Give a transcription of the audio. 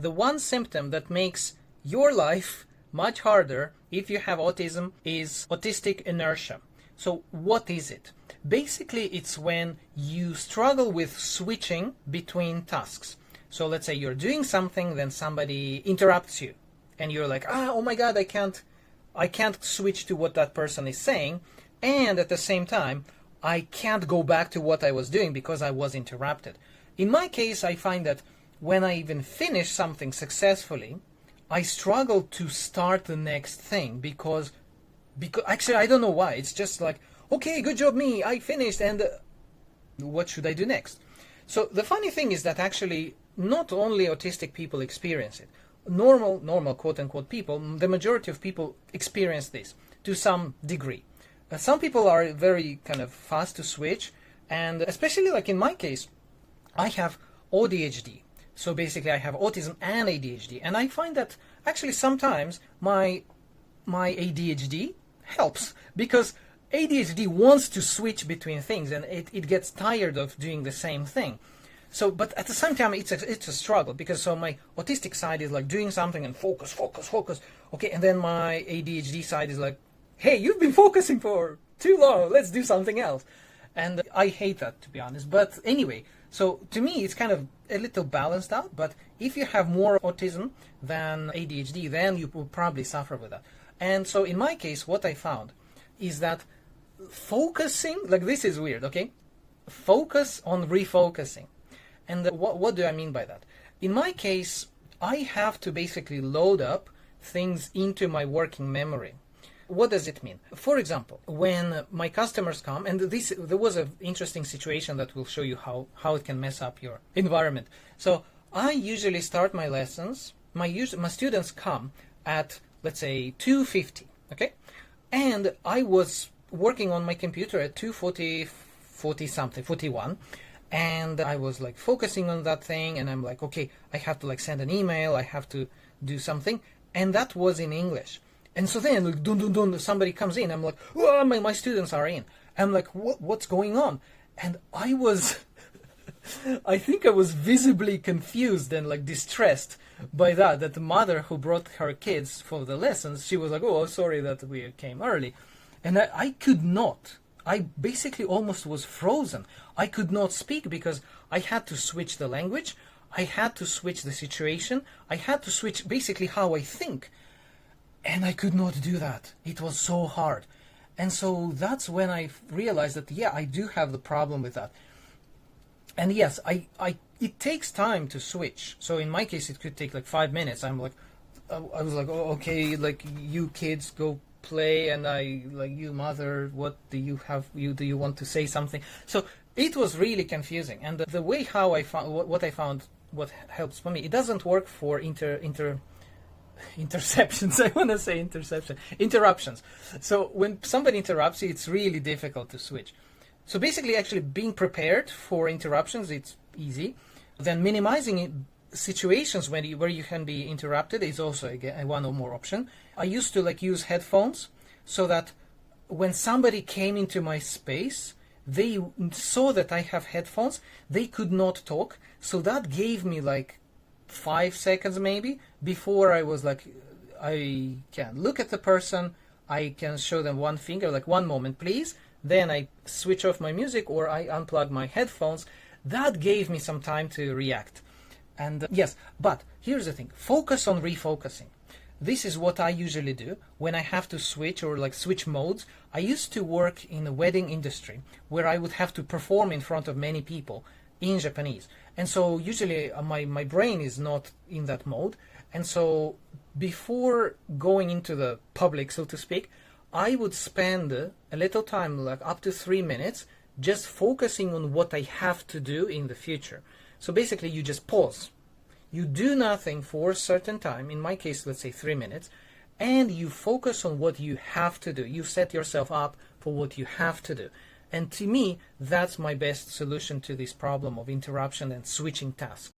The one symptom that makes your life much harder if you have autism is autistic inertia. So what is it? Basically, it's when you struggle with switching between tasks. So let's say you're doing something, then somebody interrupts you, and you're like, oh my God, I can't switch to what that person is saying, and at the same time, I can't go back to what I was doing because I was interrupted. In my case, I find that when I even finish something successfully, I struggle to start the next thing because actually I don't know why. It's just like, okay, good job me, I finished, and what should I do next? So the funny thing is that actually not only autistic people experience it. Normal quote-unquote people, the majority of people experience this to some degree. Some people are very kind of fast to switch, and especially like in my case, I have ADHD. So basically I have autism and ADHD, and I find that actually sometimes my ADHD helps, because ADHD wants to switch between things, and it gets tired of doing the same thing. So, but at the same time, it's a struggle, because so my autistic side is like doing something and focus. Okay, and then my ADHD side is like, hey, you've been focusing for too long, let's do something else. And I hate that, to be honest. But anyway, so to me, it's kind of a little balanced out. But if you have more autism than ADHD, then you will probably suffer with that. And so in my case, what I found is that focusing, like this is weird, okay? Focus on refocusing. And what do I mean by that? In my case, I have to basically load up things into my working memory. What does it mean? For example, when my customers come, and there was an interesting situation that will show you how it can mess up your environment. So I usually start my lessons, my students come at, let's say, 2:50, okay? And I was working on my computer at 2:41, and I was like focusing on that thing, and I'm like, okay, I have to like send an email, I have to do something, and that was in English. And so then, like, dun, somebody comes in. I'm like, oh, my students are in. I'm like, what's going on? And I think I was visibly confused and like distressed by that the mother who brought her kids for the lessons, she was like, oh, sorry that we came early. And I could not. I basically almost was frozen. I could not speak because I had to switch the language. I had to switch the situation. I had to switch basically how I think. And I could not do that. It was so hard. And so that's when I realized that, yeah, I do have the problem with that. And yes, it takes time to switch. So in my case, it could take like 5 minutes. I was like, oh, okay, like you kids go play, and I like, you mother, what do you have? Do you want to say something? So it was really confusing. And the way how I found what helps for me, it doesn't work for interceptions. I want to say interruptions. So when somebody interrupts you, it's really difficult to switch. So basically, actually being prepared for interruptions, it's easy. Then minimizing situations where you can be interrupted is also again one or more option. I used to like use headphones so that when somebody came into my space, they saw that I have headphones. They could not talk, so that gave me like 5 seconds maybe before I was like, I can look at the person, I can show them one finger, like, one moment please, then I switch off my music or I unplug my headphones. That gave me some time to react. And yes, but here's the thing, focus on refocusing. This is what I usually do when I have to switch or like switch modes. I used to work in the wedding industry where I would have to perform in front of many people in Japanese. And so usually my brain is not in that mode. And so before going into the public, so to speak, I would spend a little time, like up to 3 minutes, just focusing on what I have to do in the future. So basically you just pause. You do nothing for a certain time, in my case, let's say 3 minutes, and you focus on what you have to do. You set yourself up for what you have to do. And to me, that's my best solution to this problem of interruption and switching tasks.